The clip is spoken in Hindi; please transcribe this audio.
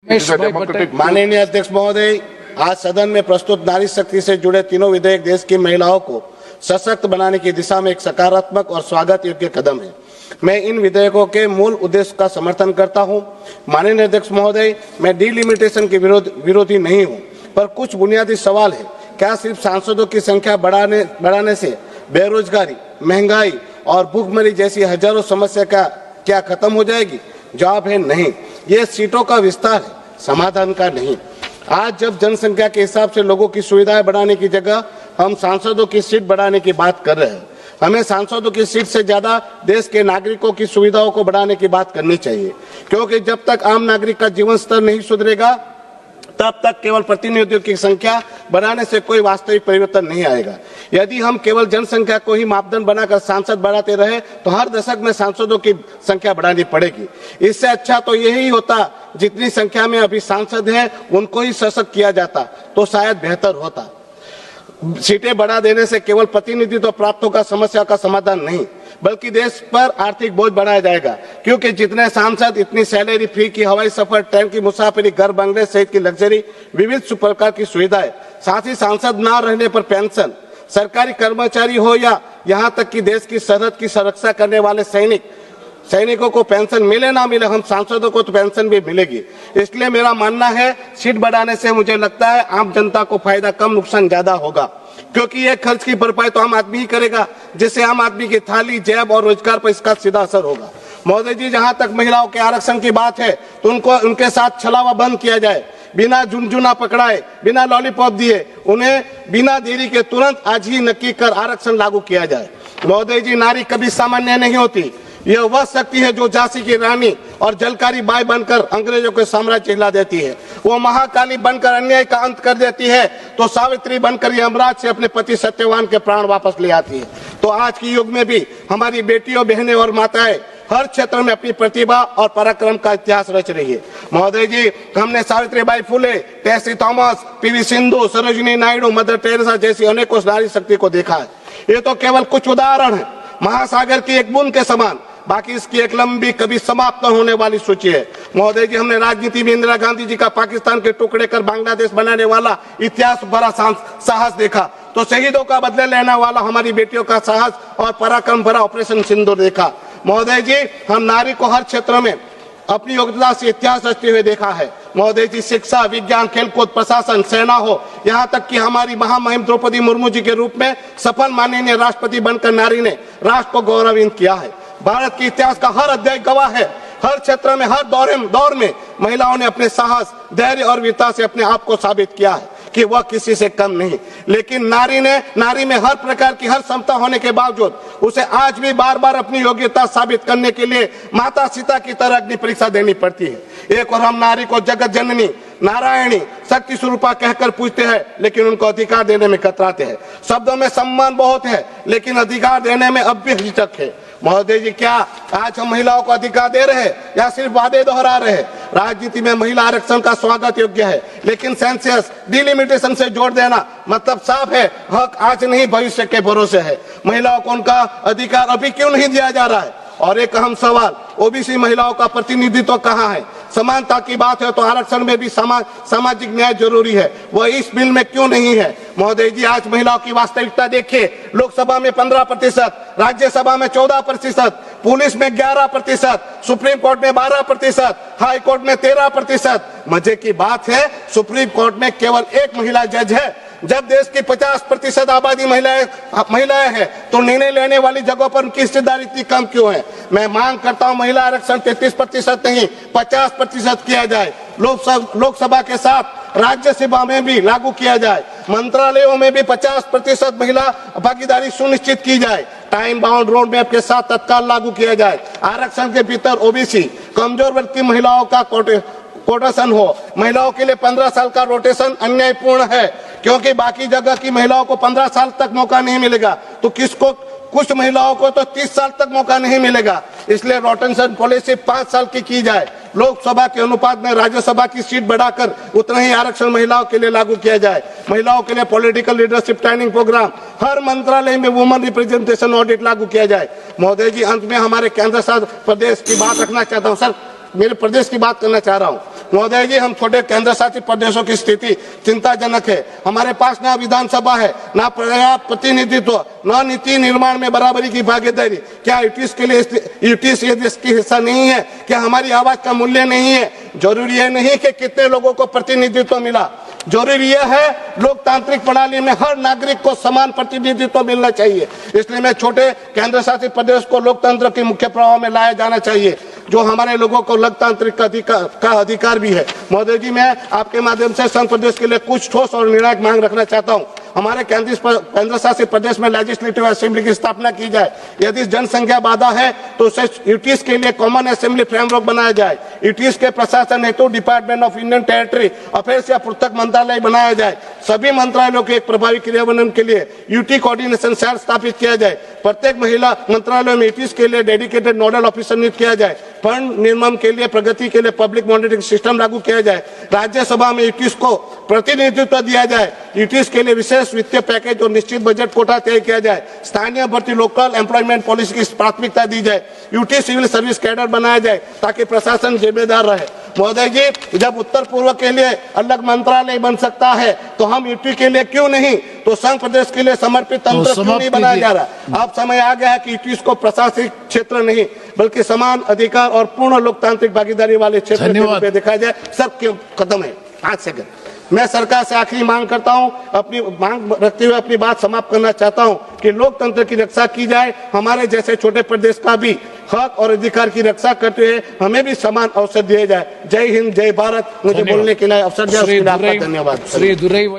माननीय अध्यक्ष महोदय, आज सदन में प्रस्तुत नारी शक्ति से जुड़े तीनों विधेयक देश की महिलाओं को सशक्त बनाने की दिशा में एक सकारात्मक और स्वागत योग्य कदम है। मैं इन विधेयकों के मूल उद्देश्य का समर्थन करता हूं। माननीय अध्यक्ष महोदय, मैं डिलिमिटेशन के विरोधी नहीं हूं, पर कुछ बुनियादी सवाल है। क्या सिर्फ सांसदों की संख्या बढ़ाने से बेरोजगारी, महंगाई और भूखमरी जैसी हजारों समस्या क्या खत्म हो जाएगी? जवाब है नहीं। ये सीटों का विस्तार है, समाधान का नहीं। आज जब जनसंख्या के हिसाब से लोगों की सुविधाएं बढ़ाने की जगह हम सांसदों की सीट बढ़ाने की बात कर रहे हैं, हमें सांसदों की सीट से ज्यादा देश के नागरिकों की सुविधाओं को बढ़ाने की बात करनी चाहिए, क्योंकि जब तक आम नागरिक का जीवन स्तर नहीं सुधरेगा तब तक केवल प्रतिनिधियों की संख्या बढ़ाने से कोई वास्तविक परिवर्तन नहीं आएगा। यदि हम केवल जनसंख्या को ही मापदंड बनाकर सांसद बढ़ाते रहे तो हर दशक में सांसदों की संख्या बढ़ानी पड़ेगी। इससे अच्छा तो यही होता, जितनी संख्या में अभी सांसद हैं उनको ही सशक्त किया जाता तो शायद बेहतर होता। सीटें बढ़ा देने से केवल प्रतिनिधित्व प्राप्त होगा, समस्या का समाधान नहीं, बल्कि देश पर आर्थिक बोझ बढ़ाया जाएगा, क्योंकि जितने सांसद इतनी सैलरी, फ्री की हवाई सफर, ट्रेन की मुसाफिरी, घर बंगले सहित की लग्जरी, विविध प्रकार की सुविधाएं, साथ ही सांसद न रहने पर पेंशन, सरकारी कर्मचारी हो या यहाँ तक कि देश की सरहद की सुरक्षा करने वाले सैनिकों को पेंशन मिले ना मिले, हम सांसदों को तो पेंशन भी मिलेगी। इसलिए मेरा मानना है सीट बढ़ाने से मुझे लगता है आम जनता को फायदा कम, नुकसान ज्यादा होगा, क्योंकि ये खर्च की भरपाई तो आम आदमी ही करेगा, जिससे आम आदमी की थाली, जेब और रोजगार पर इसका सीधा असर होगा। महोदय जी, जहां तक महिलाओं के आरक्षण की बात है तो उनके साथ छलावा बंद किया जाए, बिना झुनझुना पकड़ाए, बिना लॉलीपॉप दिए, उन्हें बिना देरी के तुरंत आज ही नक्की कर आरक्षण लागू किया जाए। महोदय जी, नारी कभी सामान्य नहीं होती। यह वह शक्ति है जो झांसी की रानी और जलकारी बाई बनकर अंग्रेजों के साम्राज्य हिला देती है। वो महाकाली बनकर अन्याय का अंत कर देती है तो सावित्री बनकर यमराज से अपने पति सत्यवान के प्राण वापस ले आती है। तो आज के युग में भी हमारी बेटियों, बहनें और माताएं हर क्षेत्र में अपनी प्रतिभा और पराक्रम का इतिहास रच रही है। महोदय जी, हमने सावित्रीबाई फुले, टेसी थॉमस, पीवी सिंधु, सरोजिनी नायडू, मदर टेरेसा जैसी अनेकों नारी शक्ति को देखा है। ये तो केवल कुछ उदाहरण है, महासागर की एक बूंद के समान, बाकी इसकी एक लंबी, कभी समाप्त न होने वाली सूची है। महोदय जी, हमने राजनीति में इंदिरा गांधी जी का पाकिस्तान के टुकड़े कर बांग्लादेश बनाने वाला इतिहास भरा साहस देखा, तो शहीदों का बदला लेने वाला हमारी बेटियों का साहस और पराक्रम भरा ऑपरेशन सिंदूर देखा। महोदय जी, हम नारी को हर क्षेत्र में अपनी योग्यता से इतिहास रचते हुए देखा है। महोदय जी, शिक्षा, विज्ञान, खेलकूद, प्रशासन, सेना हो, यहाँ तक कि हमारी महामहिम द्रौपदी मुर्मू जी के रूप में सफल माननीय राष्ट्रपति बनकर नारी ने राष्ट्र को गौरवान्वित किया है। भारत के इतिहास का हर अध्याय गवाह है, हर क्षेत्र में, हर दौर में महिलाओं ने अपने साहस, धैर्य और वीरता से अपने आप को साबित किया है कि वह किसी से कम नहीं। लेकिन नारी में हर प्रकार की हर क्षमता होने के बावजूद उसे आज भी बार बार अपनी योग्यता साबित करने के लिए माता सीता की तरह अग्नि परीक्षा देनी पड़ती है। एक और हम नारी को जगत जननी, नारायणी, शक्ति स्वरूपा कहकर पूछते हैं, लेकिन उनको अधिकार देने में कतराते हैं। शब्दों में सम्मान बहुत है, लेकिन अधिकार देने में अब भी हिचक है। महोदय जी, क्या आज हम महिलाओं को अधिकार दे रहे हैं या सिर्फ वादे दोहरा रहे हैं? राजनीति में महिला आरक्षण का स्वागत योग्य है, लेकिन सेंसस, डिलिमिटेशन से जोड़ देना मतलब साफ है हक आज नहीं भविष्य के भरोसे है। महिलाओं को उनका अधिकार अभी क्यों नहीं दिया जा रहा है? और एक अहम सवाल, ओबीसी महिलाओं का प्रतिनिधित्व कहाँ है? समानता की बात है तो आरक्षण में भी सामाजिक न्याय जरूरी है, वह इस बिल में क्यों नहीं है? महोदय जी, आज महिलाओं की वास्तविकता देखिए, लोकसभा में 15%, राज्यसभा में 14%, पुलिस में 11%, सुप्रीम कोर्ट में 12%, हाई कोर्ट में 13%। मजे की बात है, सुप्रीम कोर्ट में केवल एक महिला जज है। जब देश की 50% आबादी महिलाएं हैं तो निर्णय लेने वाली जगहों पर उनकी हिस्सेदारी इतनी कम क्यों है? मैं मांग करता हूं महिला आरक्षण 33% नहीं 50% किया जाए। लोकसभा के साथ राज्यसभा में भी लागू किया जाए। मंत्रालयों में भी 50% महिला भागीदारी सुनिश्चित की जाए। टाइम बाउंड रोड मैप के साथ तत्काल लागू किया जाए। आरक्षण के भीतर ओबीसी, कमजोर वर्ग की महिलाओं का कोटेशन हो। महिलाओं के लिए 15 साल का रोटेशन अन्यायपूर्ण है, क्योंकि बाकी जगह की महिलाओं को 15 साल तक मौका नहीं मिलेगा तो कुछ महिलाओं को तो 30 साल तक मौका नहीं मिलेगा। इसलिए रोटेशन पॉलिसी 5 साल की जाए। लोकसभा के अनुपात में राज्यसभा की सीट बढ़ाकर उतना ही आरक्षण महिलाओं के लिए लागू किया जाए। महिलाओं के लिए पॉलिटिकल लीडरशिप ट्रेनिंग प्रोग्राम, हर मंत्रालय में वुमन रिप्रेजेंटेशन ऑडिट लागू किया जाए। महोदय जी, अंत में हमारे केंद्र शासित प्रदेश की बात रखना चाहता हूँ। सर मेरे प्रदेश की बात करना चाह रहा हूँ। महोदय जी, हम छोटे केंद्र शासित प्रदेशों की स्थिति चिंताजनक है। हमारे पास ना विधानसभा है, ना पर्याप्त प्रतिनिधित्व, न नीति निर्माण में बराबरी की भागीदारी। क्या यूटीज के लिए यूटीज ये देश की हिस्सा नहीं है? क्या हमारी आवाज का मूल्य नहीं है? जरूरी है नहीं कि कितने लोगों को प्रतिनिधित्व मिला, जरूरी यह है लोकतांत्रिक प्रणाली में हर नागरिक को समान प्रतिनिधित्व मिलना चाहिए। इसलिए मैं छोटे केंद्र शासित प्रदेश को लोकतंत्र के मुख्य प्रवाह में लाया जाना चाहिए, जो हमारे लोगों को लोकतांत्रिक का अधिकार भी है। महोदय जी, मैं आपके माध्यम से संघ प्रदेश के लिए कुछ ठोस और निर्णायक मांग रखना चाहता हूं। हमारे केंद्र शासित प्रदेश में लेजिस्लेटिव असेंबली की स्थापना की जाए। यदि जनसंख्या बाधा है तो उसे यूटीज के लिए कॉमन असेंबली फ्रेमवर्क बनाया जाए। यूटीज के प्रशासन हेतु department of Indian territory affairs या पृथक मंत्रालय बनाया जाए। सभी मंत्रालयों के एक प्रभावी क्रियान्वयन के लिए यूटी कोऑर्डिनेशन सेल स्थापित किया जाए। प्रत्येक महिला मंत्रालय में यूटीज के लिए डेडिकेटेड नोडल ऑफिसर नियुक्त किया जाए। फंड निर्माण के लिए प्रगति के लिए पब्लिक मॉनिटरिंग सिस्टम लागू किया जाए। राज्यसभा में यूटीज को प्रतिनिधित्व दिया जाए। यूटीज के लिए विशेष वित्तीय पैकेज और निश्चित बजट कोटा तय किया जाए। स्थानीय भर्ती लोकल एम्प्लॉयमेंट पॉलिसी की प्राथमिकता दी जाए। यूटी सिविल सर्विस कैडर बनाया जाए ताकि प्रशासन जिम्मेदार रहे। महोदय जी, जब उत्तर पूर्व के लिए अलग मंत्रालय बन सकता है तो हम यूटी के लिए क्यों नहीं, तो संघ प्रदेश के लिए समर्पित तंत्र क्यों नहीं बनाया जा रहा? अब समय आ गया है कि यूटी को प्रशासनिक क्षेत्र नहीं बल्कि समान अधिकार और पूर्ण लोकतांत्रिक भागीदारी वाले क्षेत्र के रूप में देखा जाए। सब क्यों कदम है। 5 सेकंड। मैं सरकार से आखिरी मांग करता हूं, अपनी मांग रखते हुए अपनी बात समाप्त करना चाहता हूं कि लोकतंत्र की रक्षा की जाए। हमारे जैसे छोटे प्रदेश का भी हक और अधिकार की रक्षा करते हुए हमें भी समान अवसर दिए जाए। जय हिंद, जय भारत। मुझे बोलने के लिए अवसर दिया उसके लिए आपका धन्यवाद।